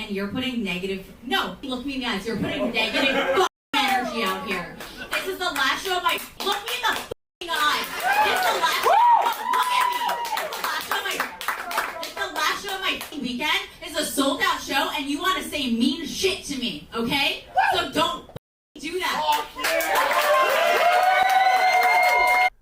and you're putting negative, no, look me in the eyes, you're putting negative energy out here. This is the last show of my, look me in the eyes. This is the last show, look at me. This is the last show of my weekend. It's a sold out show and you want to say mean shit to me, okay? So don't do that.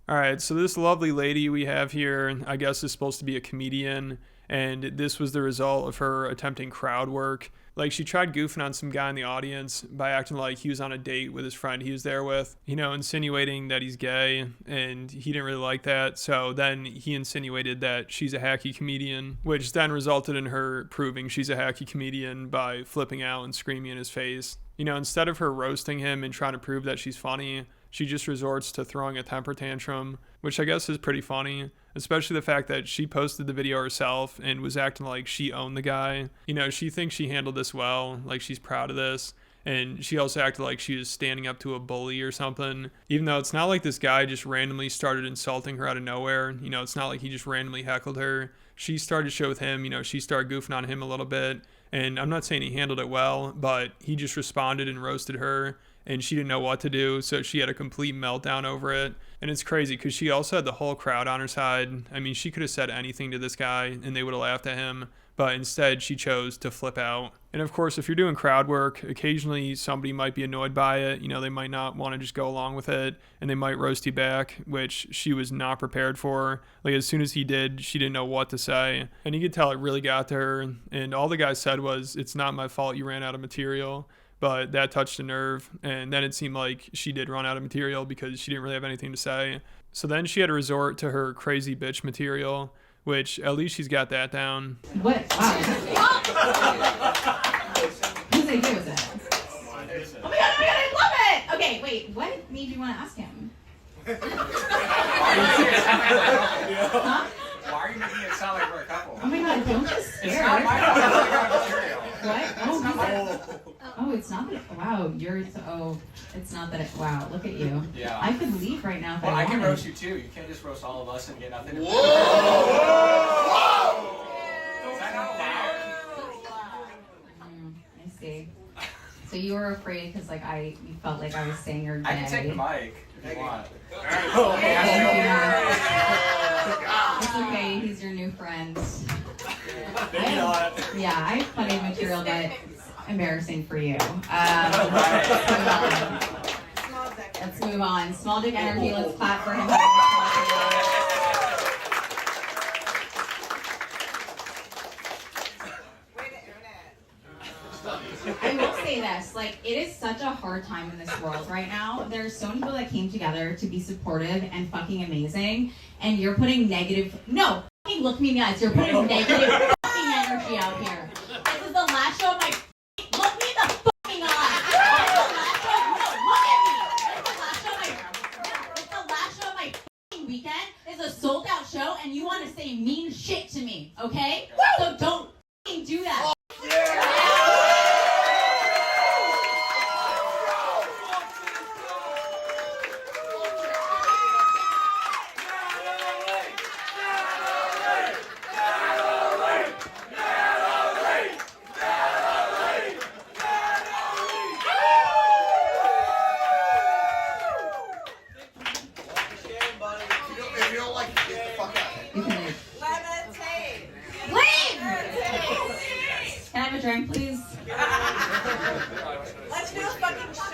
All right, so this lovely lady we have here, I guess, is supposed to be a comedian, and this was the result of her attempting crowd work. Like, she tried goofing on some guy in the audience by acting like he was on a date with his friend he was there with, you know, insinuating that he's gay, and he didn't really like that. So then he insinuated that she's a hacky comedian, which then resulted in her proving she's a hacky comedian by flipping out and screaming in his face. You know, instead of her roasting him and trying to prove that she's funny, she just resorts to throwing a temper tantrum, which I guess is pretty funny, especially the fact that she posted the video herself and was acting like she owned the guy. You know, she thinks she handled this well, like she's proud of this, and she also acted like she was standing up to a bully or something, even though it's not like this guy just randomly started insulting her out of nowhere. You know, it's not like he just randomly heckled her. She started to show with him, you know, she started goofing on him a little bit, and I'm not saying he handled it well, but he just responded and roasted her, and she didn't know what to do, so she had a complete meltdown over it. And it's crazy because she also had the whole crowd on her side. I mean, she could have said anything to this guy and they would have laughed at him, but instead she chose to flip out. And of course, if you're doing crowd work, occasionally somebody might be annoyed by it. You know, they might not want to just go along with it, and they might roast you back, which she was not prepared for. Like, as soon as he did, she didn't know what to say, and you could tell it really got to her. And all the guy said was, "It's not my fault you ran out of material." But that touched a nerve, and then it seemed like she did run out of material because she didn't really have anything to say. So then she had to resort to her crazy bitch material, which at least she's got that down. What? Wow. Whose idea was that? Oh my god, I love it! Okay, wait, what made you want to ask him? Huh? Why are you making it sound like we're a couple? Oh my god, don't be scared. It's not my fault. I got material. What? It's not my fault. Oh, it's not that. Wow, it's not that. Look at you. Yeah. I could leave right now if Well, I I can wanted. roast you too. You can't just roast all of us and get nothing. Whoa! Is that not allowed? I see. So you were afraid because you felt like I was saying you're gay. I can take the mic if you want. It's okay. He's your new friend. Maybe not. Yeah, I have plenty of material, but it's embarrassing for you. Let's move on. Small dick energy. Let's clap for him. I will say this, it is such a hard time in this world right now. There's so many people that came together to be supportive and fucking amazing, and you're putting negative, no, fucking look me in the eyes, you're putting negative fucking energy out here. This is the last show of my, look me in the fucking eyes. This is the last show, no, look at me. This is the last show of my fucking weekend. It's a sold out show, and you want to say mean shit to me, okay? So don't fucking do that. If you don't like it, get the fuck out. Levitate. Leave! Can I have a drink, please? Let's do a fucking shot.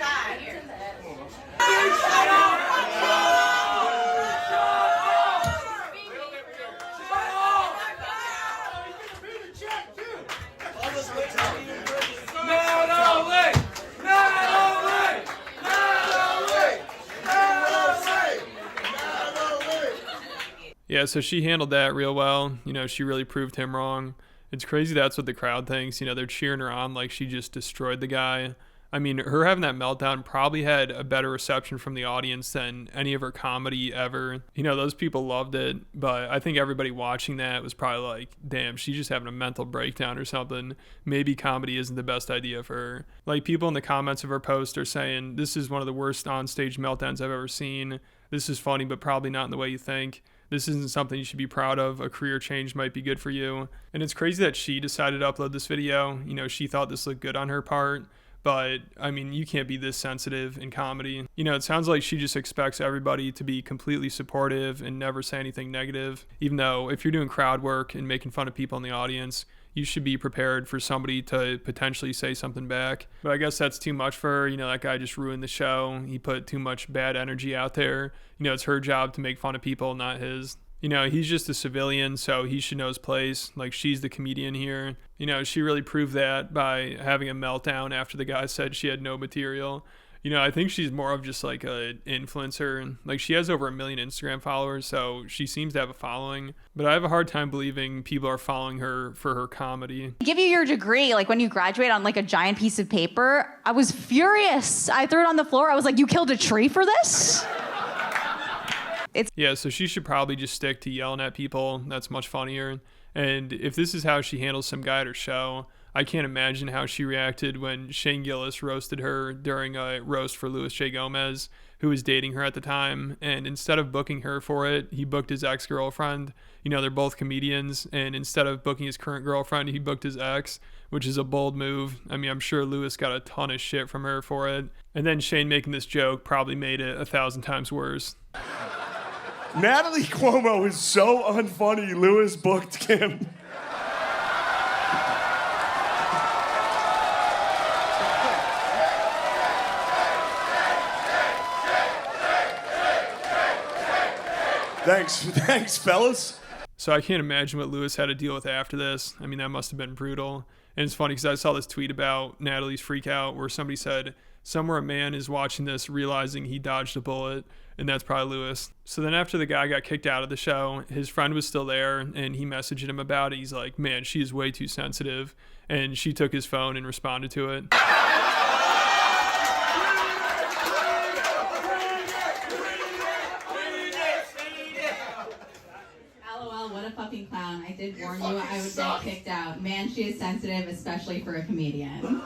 Yeah, so she handled that real well. You know, she really proved him wrong. It's crazy that's what the crowd thinks. You know, they're cheering her on like she just destroyed the guy. I mean, her having that meltdown probably had a better reception from the audience than any of her comedy ever. You know, those people loved it, but I think everybody watching that was probably like, damn, she's just having a mental breakdown or something. Maybe comedy isn't the best idea for her. Like, people in the comments of her post are saying, this is one of the worst on-stage meltdowns I've ever seen. This is funny, but probably not in the way you think. This isn't something you should be proud of. A career change might be good for you. And it's crazy that she decided to upload this video. You know, she thought this looked good on her part. But, I mean, you can't be this sensitive in comedy. You know, it sounds like she just expects everybody to be completely supportive and never say anything negative. Even though if you're doing crowd work and making fun of people in the audience, you should be prepared for somebody to potentially say something back. But I guess that's too much for her. You know, that guy just ruined the show. He put too much bad energy out there. You know, it's her job to make fun of people, not his. You know, he's just a civilian, so he should know his place. Like, she's the comedian here. You know, she really proved that by having a meltdown after the guy said she had no material. You know, I think she's more of just like an influencer. Like, she has over 1 million Instagram followers, so she seems to have a following. But I have a hard time believing people are following her for her comedy. Give you your degree, like when you graduate, on like a giant piece of paper. I was furious. I threw it on the floor. I was like, you killed a tree for this? Yeah, so she should probably just stick to yelling at people. That's much funnier. And if this is how she handles some guy at her show, I can't imagine how she reacted when Shane Gillis roasted her during a roast for Louis J. Gomez, who was dating her at the time. And instead of booking her for it, he booked his ex-girlfriend. You know, they're both comedians. And instead of booking his current girlfriend, he booked his ex, which is a bold move. I mean, I'm sure Louis got a ton of shit from her for it. And then Shane making this joke probably made it 1,000 times worse. Natalie Cuomo is so unfunny, Louis booked Kim. Thanks, fellas. So I can't imagine what Louis had to deal with after this. I mean, that must have been brutal. And it's funny because I saw this tweet about Natalie's freak out where somebody said, somewhere a man is watching this realizing he dodged a bullet, and that's probably Louis. So then after the guy got kicked out of the show, his friend was still there, and he messaged him about it. He's like, man, she is way too sensitive. And she took his phone and responded to it. LOL, what a fucking clown. I did warn you I would get kicked out. Man, she is sensitive, especially for a comedian.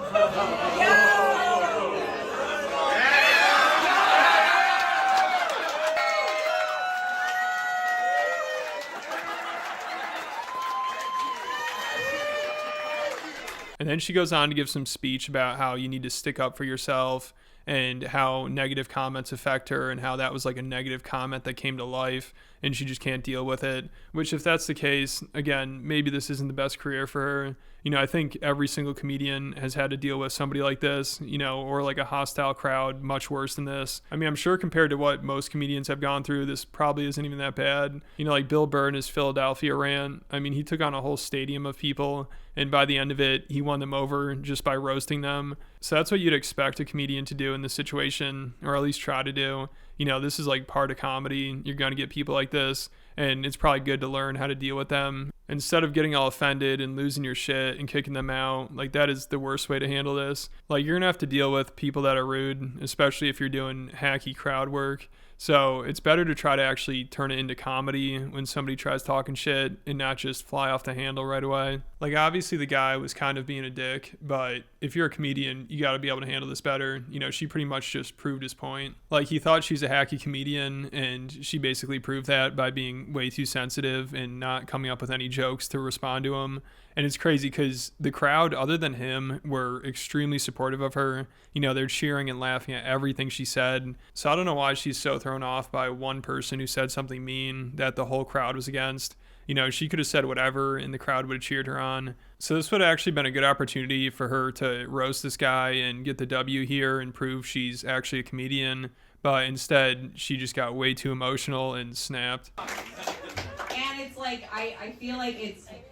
And then she goes on to give some speech about how you need to stick up for yourself and how negative comments affect her and how that was like a negative comment that came to life and she just can't deal with it. Which, if that's the case, again, maybe this isn't the best career for her. You know, I think every single comedian has had to deal with somebody like this, you know, or like a hostile crowd much worse than this. I mean, I'm sure compared to what most comedians have gone through, this probably isn't even that bad. You know, like Bill Burr in his Philadelphia rant, I mean, he took on a whole stadium of people, and by the end of it, he won them over just by roasting them. So that's what you'd expect a comedian to do in this situation, or at least try to do. You know, this is like part of comedy. You're going to get people like this, and it's probably good to learn how to deal with them. Instead of getting all offended and losing your shit and kicking them out, like that is the worst way to handle this. Like, you're going to have to deal with people that are rude, especially if you're doing hacky crowd work. So it's better to try to actually turn it into comedy when somebody tries talking shit and not just fly off the handle right away. Like, obviously the guy was kind of being a dick, but if you're a comedian, you got to be able to handle this better. You know, she pretty much just proved his point. Like, he thought she's a hacky comedian, and she basically proved that by being way too sensitive and not coming up with any jokes to respond to him. And it's crazy because the crowd, other than him, were extremely supportive of her. You know, they're cheering and laughing at everything she said. So I don't know why she's so thrown off by one person who said something mean that the whole crowd was against. You know, she could have said whatever and the crowd would have cheered her on. So this would have actually been a good opportunity for her to roast this guy and get the W here and prove she's actually a comedian. But instead, she just got way too emotional and snapped. And it's like, I feel like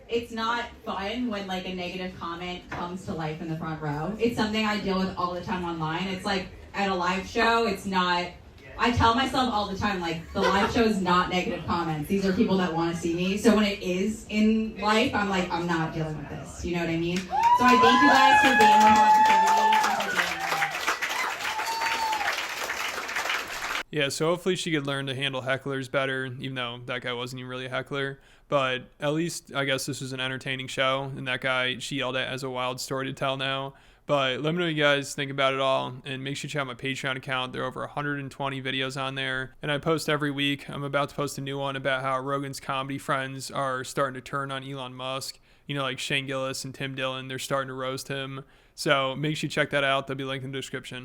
it's not fun when like a negative comment comes to life in the front row. It's something I deal with all the time online. It's like at a live show, it's not, I tell myself all the time, like, the live show is not negative comments. These are people that want to see me. So when it is in life, I'm like, I'm not dealing with this. You know what I mean? So I thank you guys for being here. Yeah, so hopefully she could learn to handle hecklers better, even though that guy wasn't even really a heckler. But at least I guess this was an entertaining show, and that guy she yelled at has a wild story to tell now. But let me know what you guys think about it all, and make sure you check out my Patreon account. There are over 120 videos on there, and I post every week. I'm about to post a new one about how Rogan's comedy friends are starting to turn on Elon Musk. You know, like Shane Gillis and Tim Dillon, they're starting to roast him. So make sure you check that out. There'll be a link in the description.